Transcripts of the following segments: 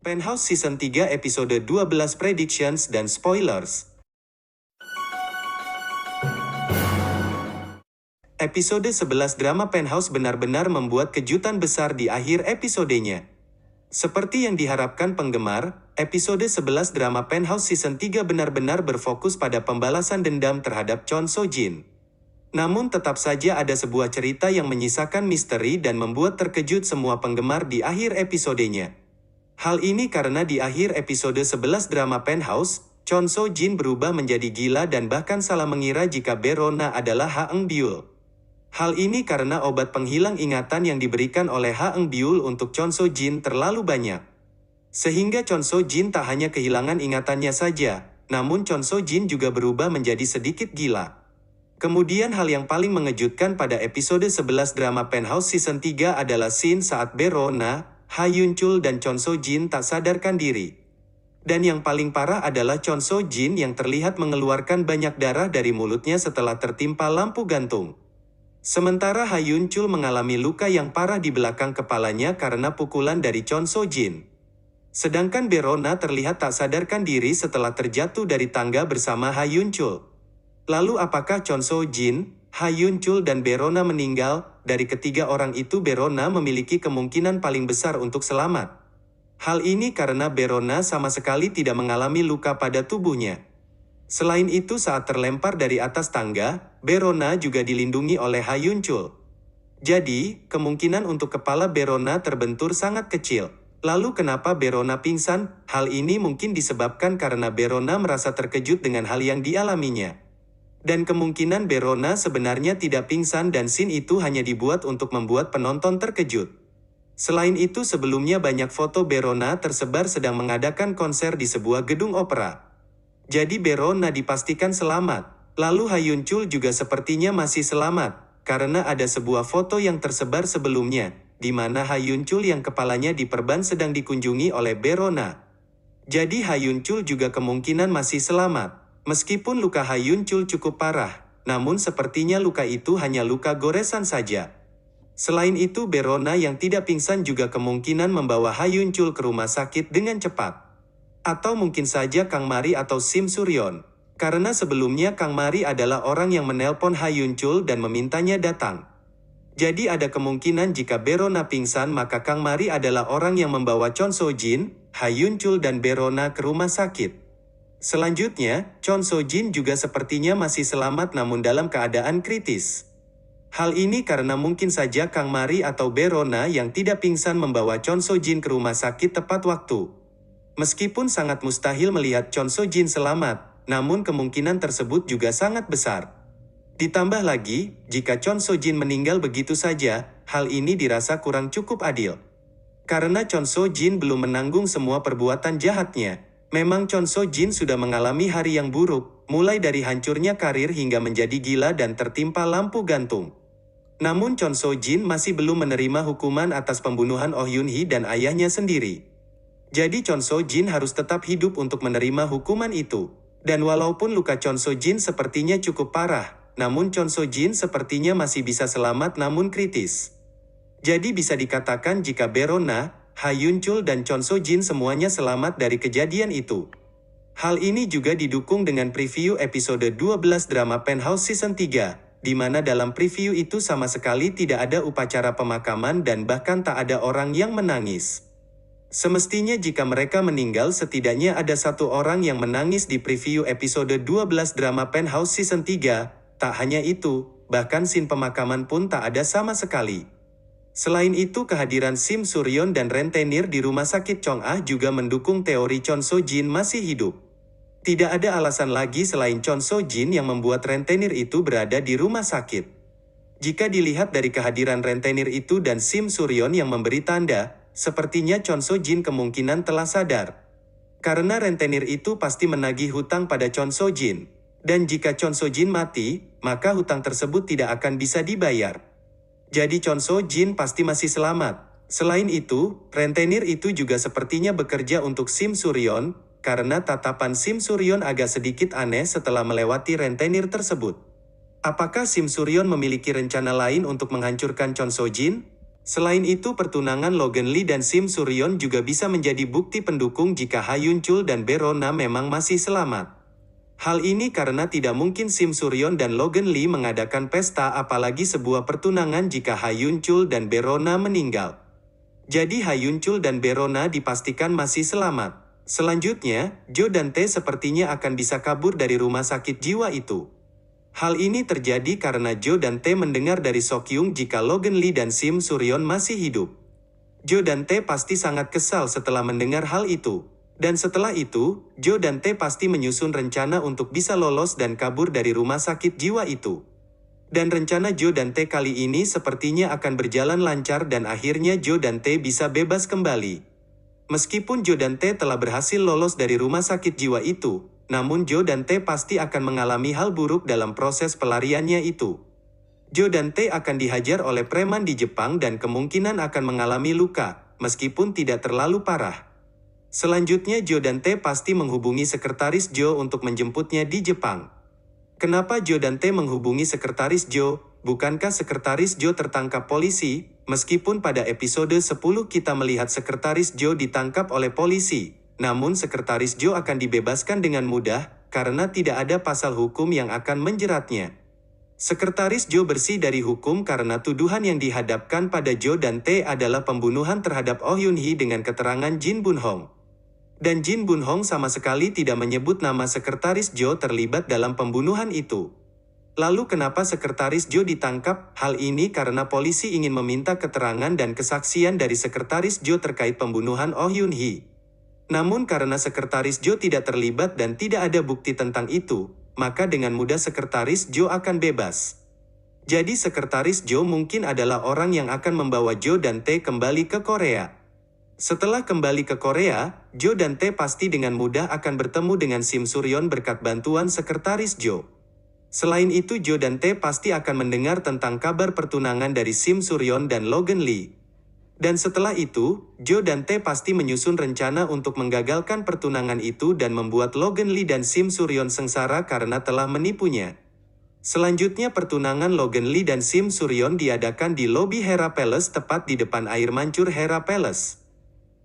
Penthouse Season 3 episode 12 Predictions dan Spoilers. Episode 11 drama Penthouse benar-benar membuat kejutan besar di akhir episodenya. Seperti yang diharapkan penggemar, episode 11 drama Penthouse Season 3 benar-benar berfokus pada pembalasan dendam terhadap Chon So Jin. Namun tetap saja ada sebuah cerita yang menyisakan misteri dan membuat terkejut semua penggemar di akhir episodenya. Hal ini karena di akhir episode 11 drama Penthouse, Chon So Jin berubah menjadi gila dan bahkan salah mengira jika Berona adalah Ha Eung Byul. Hal ini karena obat penghilang ingatan yang diberikan oleh Ha Eung Byul untuk Chon So Jin terlalu banyak. Sehingga Chon So Jin tak hanya kehilangan ingatannya saja, namun Chon So Jin juga berubah menjadi sedikit gila. Kemudian hal yang paling mengejutkan pada episode 11 drama Penthouse Season 3 adalah scene saat Berona, Ha Yun Chul dan Chon So Jin tak sadarkan diri. Dan yang paling parah adalah Chon So Jin yang terlihat mengeluarkan banyak darah dari mulutnya setelah tertimpa lampu gantung. Sementara Ha Yun Chul mengalami luka yang parah di belakang kepalanya karena pukulan dari Chon So Jin. Sedangkan Berona terlihat tak sadarkan diri setelah terjatuh dari tangga bersama Ha Yun Chul. Lalu apakah Chon So Jin, Ha Yun Chul dan Berona meninggal? Dari ketiga orang itu Berona memiliki kemungkinan paling besar untuk selamat. Hal ini karena Berona sama sekali tidak mengalami luka pada tubuhnya. Selain itu saat terlempar dari atas tangga, Berona juga dilindungi oleh Ha Yun Chul. Jadi, kemungkinan untuk kepala Berona terbentur sangat kecil. Lalu kenapa Berona pingsan? Hal ini mungkin disebabkan karena Berona merasa terkejut dengan hal yang dialaminya. Dan kemungkinan Berona sebenarnya tidak pingsan dan scene itu hanya dibuat untuk membuat penonton terkejut. Selain itu sebelumnya banyak foto Berona tersebar sedang mengadakan konser di sebuah gedung opera. Jadi Berona dipastikan selamat. Lalu Ha Yun Chul juga sepertinya masih selamat, karena ada sebuah foto yang tersebar sebelumnya, di mana Ha Yun Chul yang kepalanya diperban sedang dikunjungi oleh Berona. Jadi Ha Yun Chul juga kemungkinan masih selamat. Meskipun luka Ha Yun Chul cukup parah, namun sepertinya luka itu hanya luka goresan saja. Selain itu Berona yang tidak pingsan juga kemungkinan membawa Ha Yun Chul ke rumah sakit dengan cepat. Atau mungkin saja Kang Mari atau Sim Suryon. Karena sebelumnya Kang Mari adalah orang yang menelpon Ha Yun Chul dan memintanya datang. Jadi ada kemungkinan jika Berona pingsan maka Kang Mari adalah orang yang membawa Chon So Jin, Ha Yun Chul dan Berona ke rumah sakit. Selanjutnya, Chon So Jin juga sepertinya masih selamat namun dalam keadaan kritis. Hal ini karena mungkin saja Kang Mari atau Berona yang tidak pingsan membawa Chon So Jin ke rumah sakit tepat waktu. Meskipun sangat mustahil melihat Chon So Jin selamat, namun kemungkinan tersebut juga sangat besar. Ditambah lagi, jika Chon So Jin meninggal begitu saja, hal ini dirasa kurang cukup adil. Karena Chon So Jin belum menanggung semua perbuatan jahatnya. Memang Chon So Jin sudah mengalami hari yang buruk, mulai dari hancurnya karir hingga menjadi gila dan tertimpa lampu gantung. Namun Chon So Jin masih belum menerima hukuman atas pembunuhan Oh Yun Hee dan ayahnya sendiri. Jadi Chon So Jin harus tetap hidup untuk menerima hukuman itu. Dan walaupun luka Chon So Jin sepertinya cukup parah, namun Chon So Jin sepertinya masih bisa selamat namun kritis. Jadi bisa dikatakan jika Berona, Ha Yun Chul dan Chon So Jin semuanya selamat dari kejadian itu. Hal ini juga didukung dengan preview episode 12 drama Penthouse Season 3, di mana dalam preview itu sama sekali tidak ada upacara pemakaman dan bahkan tak ada orang yang menangis. Semestinya jika mereka meninggal setidaknya ada satu orang yang menangis di preview episode 12 drama Penthouse Season 3, tak hanya itu, bahkan scene pemakaman pun tak ada sama sekali. Selain itu kehadiran Sim Suryon dan rentenir di rumah sakit Chong-ah juga mendukung teori Chon So Jin masih hidup. Tidak ada alasan lagi selain Chon So Jin yang membuat rentenir itu berada di rumah sakit. Jika dilihat dari kehadiran rentenir itu dan Sim Suryon yang memberi tanda, sepertinya Chon So Jin kemungkinan telah sadar. Karena rentenir itu pasti menagih hutang pada Chon So Jin. Dan jika Chon So Jin mati, maka hutang tersebut tidak akan bisa dibayar. Jadi Chon So Jin pasti masih selamat. Selain itu, rentenir itu juga sepertinya bekerja untuk Sim Suryon, karena tatapan Sim Suryon agak sedikit aneh setelah melewati rentenir tersebut. Apakah Sim Suryon memiliki rencana lain untuk menghancurkan Chon So Jin? Selain itu, pertunangan Logan Lee dan Sim Suryon juga bisa menjadi bukti pendukung jika Ha Yun Chul dan Berona memang masih selamat. Hal ini karena tidak mungkin Sim Suryon dan Logan Lee mengadakan pesta apalagi sebuah pertunangan jika Ha Yun Chul dan Berona meninggal. Jadi Ha Yun Chul dan Berona dipastikan masih selamat. Selanjutnya, Jo dan Tae sepertinya akan bisa kabur dari rumah sakit jiwa itu. Hal ini terjadi karena Jo dan Tae mendengar dari Sokyung jika Logan Lee dan Sim Suryon masih hidup. Jo dan Tae pasti sangat kesal setelah mendengar hal itu. Dan setelah itu, Jo dan Tae pasti menyusun rencana untuk bisa lolos dan kabur dari rumah sakit jiwa itu. Dan rencana Jo dan Tae kali ini sepertinya akan berjalan lancar dan akhirnya Jo dan Tae bisa bebas kembali. Meskipun Jo dan Tae telah berhasil lolos dari rumah sakit jiwa itu, namun Jo dan Tae pasti akan mengalami hal buruk dalam proses pelariannya itu. Jo dan Tae akan dihajar oleh preman di Jepang dan kemungkinan akan mengalami luka, meskipun tidak terlalu parah. Selanjutnya Jo dan Tae pasti menghubungi sekretaris Jo untuk menjemputnya di Jepang. Kenapa Jo dan Tae menghubungi sekretaris Jo? Bukankah sekretaris Jo tertangkap polisi? Meskipun pada episode 10 kita melihat sekretaris Jo ditangkap oleh polisi, namun sekretaris Jo akan dibebaskan dengan mudah, karena tidak ada pasal hukum yang akan menjeratnya. Sekretaris Jo bersih dari hukum karena tuduhan yang dihadapkan pada Jo dan Tae adalah pembunuhan terhadap Oh Yun Hee dengan keterangan Jin Bun Hong. Dan Jin Bun Hong sama sekali tidak menyebut nama sekretaris Jo terlibat dalam pembunuhan itu. Lalu kenapa sekretaris Jo ditangkap? Hal ini karena polisi ingin meminta keterangan dan kesaksian dari sekretaris Jo terkait pembunuhan Oh Yun Hee. Namun karena sekretaris Jo tidak terlibat dan tidak ada bukti tentang itu, maka dengan mudah sekretaris Jo akan bebas. Jadi sekretaris Jo mungkin adalah orang yang akan membawa Jo dan Tae kembali ke Korea. Setelah kembali ke Korea, Jo dan Tae pasti dengan mudah akan bertemu dengan Sim Suryon berkat bantuan sekretaris Jo. Selain itu Jo dan Tae pasti akan mendengar tentang kabar pertunangan dari Sim Suryon dan Logan Lee. Dan setelah itu, Jo dan Tae pasti menyusun rencana untuk menggagalkan pertunangan itu dan membuat Logan Lee dan Sim Suryon sengsara karena telah menipunya. Selanjutnya pertunangan Logan Lee dan Sim Suryon diadakan di lobi Hera Palace tepat di depan air mancur Hera Palace.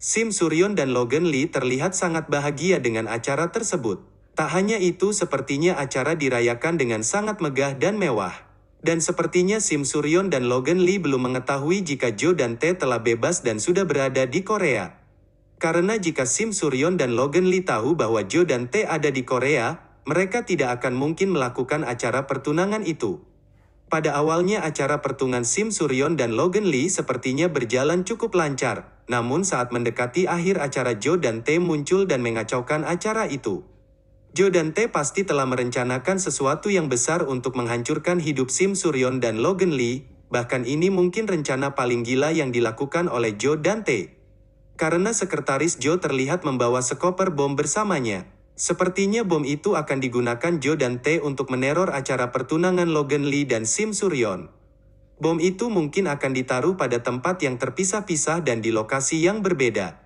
Sim Suryon dan Logan Lee terlihat sangat bahagia dengan acara tersebut. Tak hanya itu, sepertinya acara dirayakan dengan sangat megah dan mewah. Dan sepertinya Sim Suryon dan Logan Lee belum mengetahui jika Jo dan Tae telah bebas dan sudah berada di Korea. Karena jika Sim Suryon dan Logan Lee tahu bahwa Jo dan Tae ada di Korea, mereka tidak akan mungkin melakukan acara pertunangan itu. Pada awalnya acara pertunangan Sim Suryon dan Logan Lee sepertinya berjalan cukup lancar. Namun saat mendekati akhir acara Jo dan Tae muncul dan mengacaukan acara itu. Jo dan Tae pasti telah merencanakan sesuatu yang besar untuk menghancurkan hidup Sim Suryon dan Logan Lee, bahkan ini mungkin rencana paling gila yang dilakukan oleh Jo dan Tae. Karena sekretaris Jo terlihat membawa sekoper bom bersamanya. Sepertinya bom itu akan digunakan Jo dan Tae untuk meneror acara pertunangan Logan Lee dan Sim Suryon. Bom itu mungkin akan ditaruh pada tempat yang terpisah-pisah dan di lokasi yang berbeda.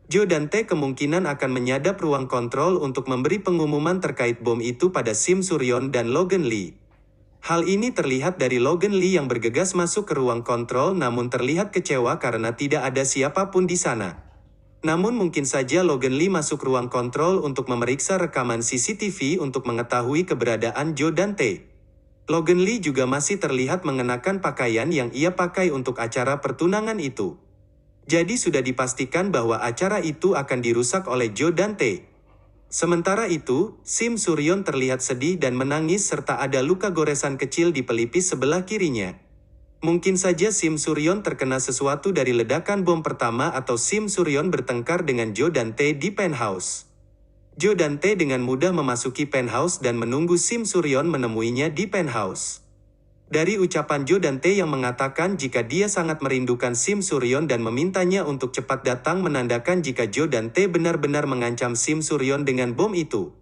Jo dan Tae kemungkinan akan menyadap ruang kontrol untuk memberi pengumuman terkait bom itu pada Sim Suryon dan Logan Lee. Hal ini terlihat dari Logan Lee yang bergegas masuk ke ruang kontrol namun terlihat kecewa karena tidak ada siapapun di sana. Namun mungkin saja Logan Lee masuk ruang kontrol untuk memeriksa rekaman CCTV untuk mengetahui keberadaan Jo dan Tae. Logan Lee juga masih terlihat mengenakan pakaian yang ia pakai untuk acara pertunangan itu. Jadi sudah dipastikan bahwa acara itu akan dirusak oleh Jo dan Tae. Sementara itu, Sim Suryon terlihat sedih dan menangis serta ada luka goresan kecil di pelipis sebelah kirinya. Mungkin saja Sim Suryon terkena sesuatu dari ledakan bom pertama atau Sim Suryon bertengkar dengan Jo dan Tae di penthouse. Jo dan Tae dengan mudah memasuki penthouse dan menunggu Sim Suryon menemuinya di penthouse. Dari ucapan Jo dan Tae yang mengatakan jika dia sangat merindukan Sim Suryon dan memintanya untuk cepat datang menandakan jika Jo dan Tae benar-benar mengancam Sim Suryon dengan bom itu.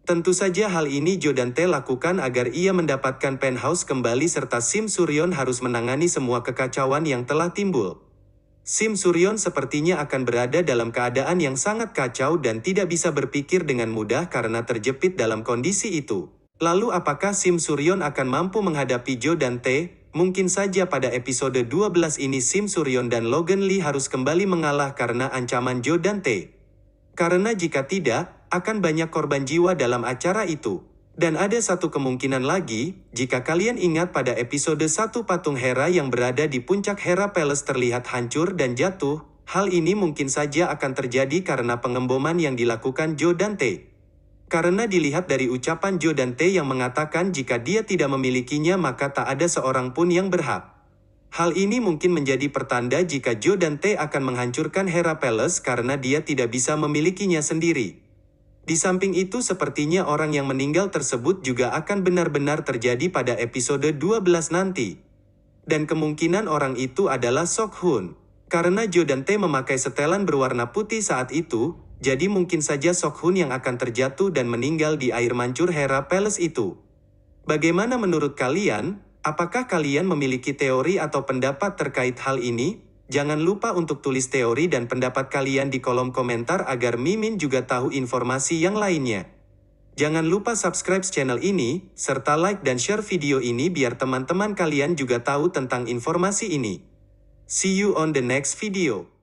Tentu saja hal ini Jo dan Tae lakukan agar ia mendapatkan penthouse kembali serta Sim Suryon harus menangani semua kekacauan yang telah timbul. Sim Suryon sepertinya akan berada dalam keadaan yang sangat kacau dan tidak bisa berpikir dengan mudah karena terjepit dalam kondisi itu. Lalu apakah Sim Suryon akan mampu menghadapi Jo dan Tae? mungkin saja pada episode 12 ini Sim Suryon dan Logan Lee harus kembali mengalah karena ancaman Joe Dante. Karena jika tidak, akan banyak korban jiwa dalam acara itu. Dan ada satu kemungkinan lagi, jika kalian ingat pada episode 1 patung Hera yang berada di puncak Hera Palace terlihat hancur dan jatuh, hal ini mungkin saja akan terjadi karena pengemboman yang dilakukan Joe Dante. Karena dilihat dari ucapan Joe Dante yang mengatakan jika dia tidak memilikinya maka tak ada seorang pun yang berhak. Hal ini mungkin menjadi pertanda jika Joe Dante akan menghancurkan Hera Palace karena dia tidak bisa memilikinya sendiri. Di samping itu sepertinya orang yang meninggal tersebut juga akan benar-benar terjadi pada episode 12 nanti. Dan kemungkinan orang itu adalah Sok Hun. Karena Joe Dante memakai setelan berwarna putih saat itu, jadi mungkin saja Sok Hun yang akan terjatuh dan meninggal di air mancur Hera Palace itu. Bagaimana menurut kalian? Apakah kalian memiliki teori atau pendapat terkait hal ini? Jangan lupa untuk tulis teori dan pendapat kalian di kolom komentar agar Mimin juga tahu informasi yang lainnya. Jangan lupa subscribe channel ini, serta like dan share video ini biar teman-teman kalian juga tahu tentang informasi ini. See you on the next video.